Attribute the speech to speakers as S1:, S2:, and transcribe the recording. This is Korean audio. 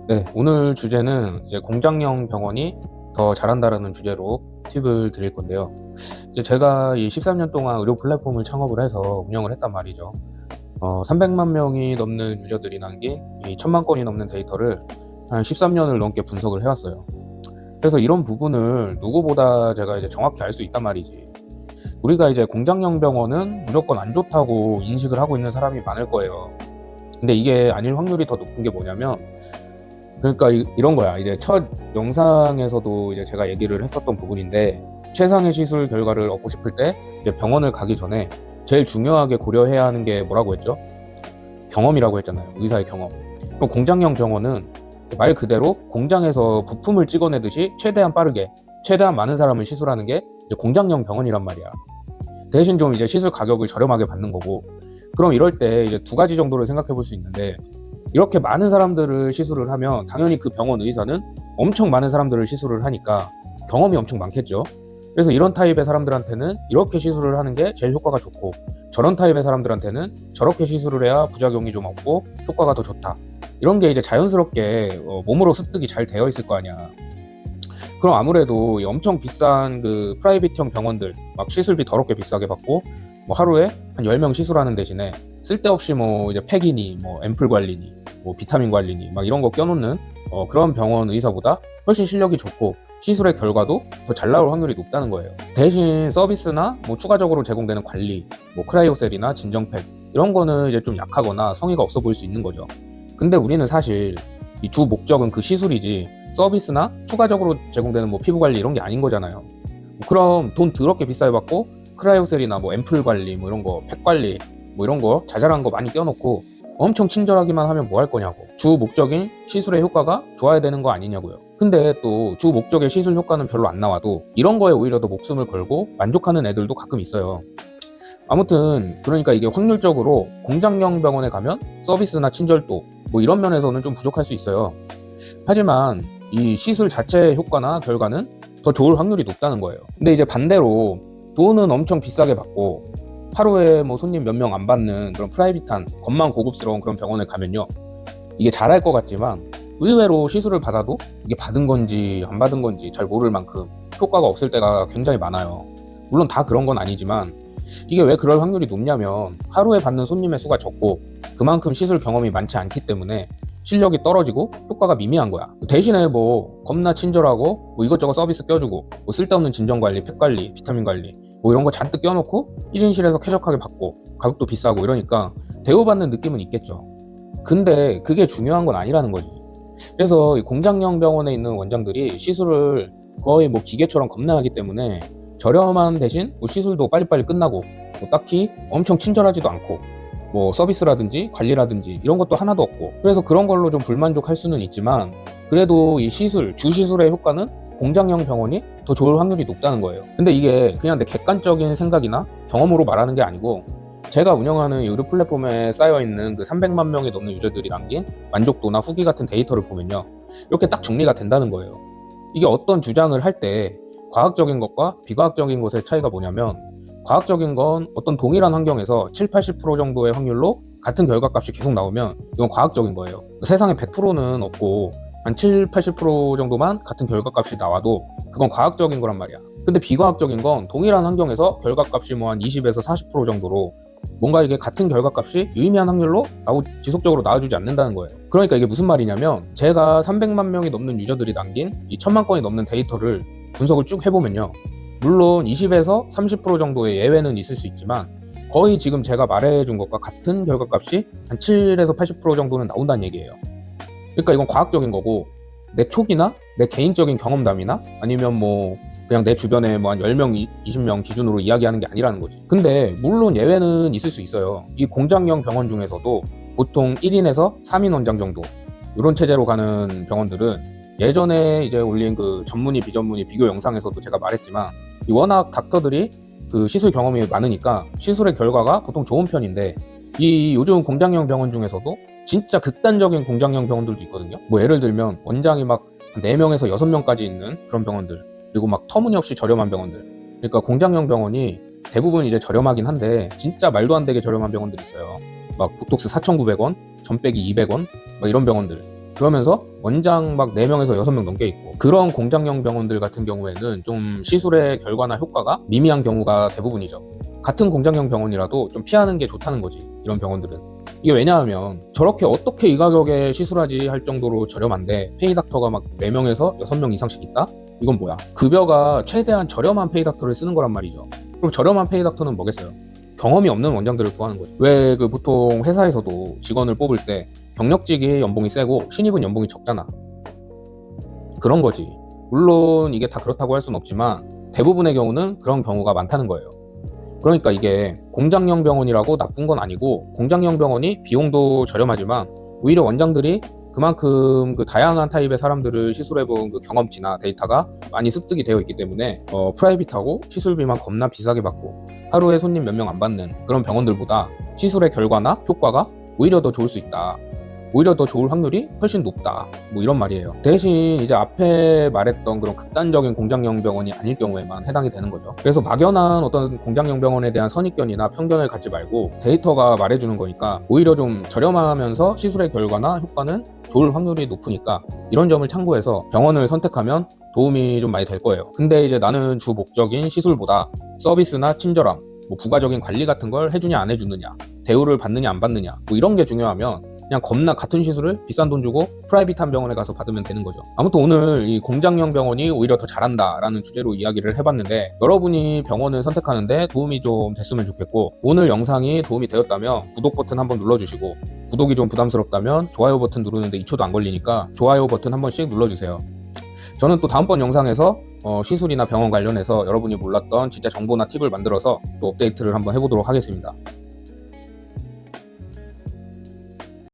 S1: 네, 오늘 주제는 이제 공장형 병원이 더 잘한다라는 주제로 팁을 드릴 건데요. 이제 제가 이 13년 동안 의료 플랫폼을 창업을 해서 운영을 했단 말이죠. 300만 명이 넘는 유저들이 남긴 이 1000만 건이 넘는 데이터를 한 13년을 넘게 분석을 해왔어요. 그래서 이런 부분을 누구보다 제가 이제 정확히 알 수 있단 말이지. 우리가 이제 공장형 병원은 무조건 안 좋다고 인식을 하고 있는 사람이 많을 거예요. 근데 이게 아닐 확률이 더 높은 게 뭐냐면, 그러니까 이런 거야. 이제 첫 영상에서도 이제 제가 얘기를 했었던 부분인데, 최상의 시술 결과를 얻고 싶을 때 이제 병원을 가기 전에 제일 중요하게 고려해야 하는 게 뭐라고 했죠? 경험이라고 했잖아요. 의사의 경험. 그럼 공장형 병원은 말 그대로 공장에서 부품을 찍어내듯이 최대한 빠르게, 최대한 많은 사람을 시술하는 게 이제 공장형 병원이란 말이야. 대신 좀 이제 시술 가격을 저렴하게 받는 거고. 그럼 이럴 때 이제 두 가지 정도를 생각해 볼 수 있는데, 이렇게 많은 사람들을 시술을 하면 당연히 그 병원 의사는 엄청 많은 사람들을 시술을 하니까 경험이 엄청 많겠죠. 그래서 이런 타입의 사람들한테는 이렇게 시술을 하는 게 제일 효과가 좋고, 저런 타입의 사람들한테는 저렇게 시술을 해야 부작용이 좀 없고 효과가 더 좋다. 이런 게 이제 자연스럽게 몸으로 습득이 잘 되어 있을 거 아니야. 그럼 아무래도 이 엄청 비싼 그 프라이빗형 병원들 막 시술비 더럽게 비싸게 받고 뭐 하루에 한 10명 시술하는 대신에 쓸데없이 뭐 이제 팩이니 뭐 앰플 관리니 뭐 비타민 관리니 막 이런 거 껴놓는 그런 병원 의사보다 훨씬 실력이 좋고 시술의 결과도 더 잘 나올 확률이 높다는 거예요. 대신 서비스나 뭐 추가적으로 제공되는 관리, 뭐 크라이오셀이나 진정팩 이런 거는 이제 좀 약하거나 성의가 없어 보일 수 있는 거죠. 근데 우리는 사실 이 주 목적은 그 시술이지 서비스나 추가적으로 제공되는 뭐 피부 관리 이런 게 아닌 거잖아요. 그럼 돈 더럽게 비싸게 받고 크라이오셀이나 뭐 앰플 관리 뭐 이런 거, 팩 관리 뭐 이런 거 자잘한 거 많이 껴놓고 엄청 친절하기만 하면 뭐 할 거냐고. 주 목적인 시술의 효과가 좋아야 되는 거 아니냐고요. 근데 또 주 목적의 시술 효과는 별로 안 나와도 이런 거에 오히려 더 목숨을 걸고 만족하는 애들도 가끔 있어요. 아무튼 그러니까 이게 확률적으로 공장형 병원에 가면 서비스나 친절도 뭐 이런 면에서는 좀 부족할 수 있어요. 하지만 이 시술 자체의 효과나 결과는 더 좋을 확률이 높다는 거예요. 근데 이제 반대로 돈은 엄청 비싸게 받고 하루에 뭐 손님 몇 명 안 받는 그런 프라이빗한 겉만 고급스러운 그런 병원에 가면요, 이게 잘할 것 같지만 의외로 시술을 받아도 이게 받은 건지 안 받은 건지 잘 모를 만큼 효과가 없을 때가 굉장히 많아요. 물론 다 그런 건 아니지만 이게 왜 그럴 확률이 높냐면 하루에 받는 손님의 수가 적고 그만큼 시술 경험이 많지 않기 때문에 실력이 떨어지고 효과가 미미한 거야. 대신에 뭐 겁나 친절하고 뭐 이것저것 서비스 껴주고 뭐 쓸데없는 진정관리, 팩관리, 비타민 관리 뭐 이런 거 잔뜩 껴놓고 1인실에서 쾌적하게 받고 가격도 비싸고 이러니까 대우받는 느낌은 있겠죠. 근데 그게 중요한 건 아니라는 거지. 그래서 이 공장형 병원에 있는 원장들이 시술을 거의 뭐 기계처럼 겁나 하기 때문에 저렴한 대신 뭐 시술도 빨리빨리 끝나고 뭐 딱히 엄청 친절하지도 않고 뭐 서비스라든지 관리라든지 이런 것도 하나도 없고, 그래서 그런 걸로 좀 불만족할 수는 있지만 그래도 이 시술, 주시술의 효과는 공장형 병원이 더 좋을 확률이 높다는 거예요. 근데 이게 그냥 내 객관적인 생각이나 경험으로 말하는 게 아니고 제가 운영하는 의료 플랫폼에 쌓여있는 그 300만 명이 넘는 유저들이 남긴 만족도나 후기 같은 데이터를 보면요, 이렇게 딱 정리가 된다는 거예요. 이게 어떤 주장을 할 때 과학적인 것과 비과학적인 것의 차이가 뭐냐면, 과학적인 건 어떤 동일한 환경에서 7, 80% 정도의 확률로 같은 결과값이 계속 나오면 이건 과학적인 거예요. 세상에 100%는 없고 한 7, 80% 정도만 같은 결과값이 나와도 그건 과학적인 거란 말이야. 근데 비과학적인 건 동일한 환경에서 결과값이 뭐 한 20에서 40% 정도로 뭔가 이게 같은 결과값이 유의미한 확률로 지속적으로 나와주지 않는다는 거예요. 그러니까 이게 무슨 말이냐면, 제가 300만 명이 넘는 유저들이 남긴 이 1000만 건이 넘는 데이터를 분석을 쭉 해보면요, 물론 20에서 30% 정도의 예외는 있을 수 있지만 거의 지금 제가 말해준 것과 같은 결과값이 한 7에서 80% 정도는 나온다는 얘기예요. 그러니까 이건 과학적인 거고, 내 촉이나 내 개인적인 경험담이나 아니면 뭐 그냥 내 주변에 뭐 한 10명, 20명 기준으로 이야기하는 게 아니라는 거지. 근데 물론 예외는 있을 수 있어요. 이 공장형 병원 중에서도 보통 1인에서 3인 원장 정도 이런 체제로 가는 병원들은 예전에 이제 올린 그 전문의 비전문의 비교 영상에서도 제가 말했지만, 이 워낙 닥터들이 그 시술 경험이 많으니까 시술의 결과가 보통 좋은 편인데, 이 요즘 공장형 병원 중에서도 진짜 극단적인 공장형 병원들도 있거든요. 뭐 예를 들면 원장이 막 4명에서 6명까지 있는 그런 병원들, 그리고 막 터무니없이 저렴한 병원들. 그러니까 공장형 병원이 대부분 이제 저렴하긴 한데 진짜 말도 안 되게 저렴한 병원들이 있어요. 막 보톡스 4,900원, 전 빼기 200원 막 이런 병원들. 그러면서 원장 막 4명에서 6명 넘게 있고, 그런 공장형 병원들 같은 경우에는 좀 시술의 결과나 효과가 미미한 경우가 대부분이죠. 같은 공장형 병원이라도 좀 피하는 게 좋다는 거지, 이런 병원들은. 이게 왜냐하면 저렇게 어떻게 이 가격에 시술하지 할 정도로 저렴한데 페이닥터가 막 4명에서 6명 이상씩 있다? 이건 뭐야? 급여가 최대한 저렴한 페이닥터를 쓰는 거란 말이죠. 그럼 저렴한 페이닥터는 뭐겠어요? 경험이 없는 원장들을 구하는 거죠. 왜 그 보통 회사에서도 직원을 뽑을 때 경력직이 연봉이 세고 신입은 연봉이 적잖아. 그런 거지. 물론 이게 다 그렇다고 할 수는 없지만 대부분의 경우는 그런 경우가 많다는 거예요. 그러니까 이게 공장형 병원이라고 나쁜 건 아니고, 공장형 병원이 비용도 저렴하지만 오히려 원장들이 그만큼 그 다양한 타입의 사람들을 시술해본 그 경험치나 데이터가 많이 습득이 되어 있기 때문에 프라이빗하고 시술비만 겁나 비싸게 받고 하루에 손님 몇 명 안 받는 그런 병원들보다 시술의 결과나 효과가 오히려 더 좋을 수 있다. 오히려 더 좋을 확률이 훨씬 높다. 뭐 이런 말이에요. 대신 이제 앞에 말했던 그런 극단적인 공장형 병원이 아닐 경우에만 해당이 되는 거죠. 그래서 막연한 어떤 공장형 병원에 대한 선입견이나 편견을 갖지 말고 데이터가 말해주는 거니까 오히려 좀 저렴하면서 시술의 결과나 효과는 좋을 확률이 높으니까 이런 점을 참고해서 병원을 선택하면 도움이 좀 많이 될 거예요. 근데 이제 나는 주 목적인 시술보다 서비스나 친절함, 뭐 부가적인 관리 같은 걸 해주냐 안 해주느냐, 대우를 받느냐 안 받느냐, 뭐 이런 게 중요하면 그냥 겁나 같은 시술을 비싼 돈 주고 프라이빗한 병원에 가서 받으면 되는 거죠. 아무튼 오늘 이 공장형 병원이 오히려 더 잘한다 라는 주제로 이야기를 해봤는데, 여러분이 병원을 선택하는데 도움이 좀 됐으면 좋겠고, 오늘 영상이 도움이 되었다면 구독 버튼 한번 눌러주시고, 구독이 좀 부담스럽다면 좋아요 버튼 누르는데 2초도 안 걸리니까 좋아요 버튼 한 번씩 눌러주세요. 저는 또 다음번 영상에서 시술이나 병원 관련해서 여러분이 몰랐던 진짜 정보나 팁을 만들어서 또 업데이트를 한번 해보도록 하겠습니다.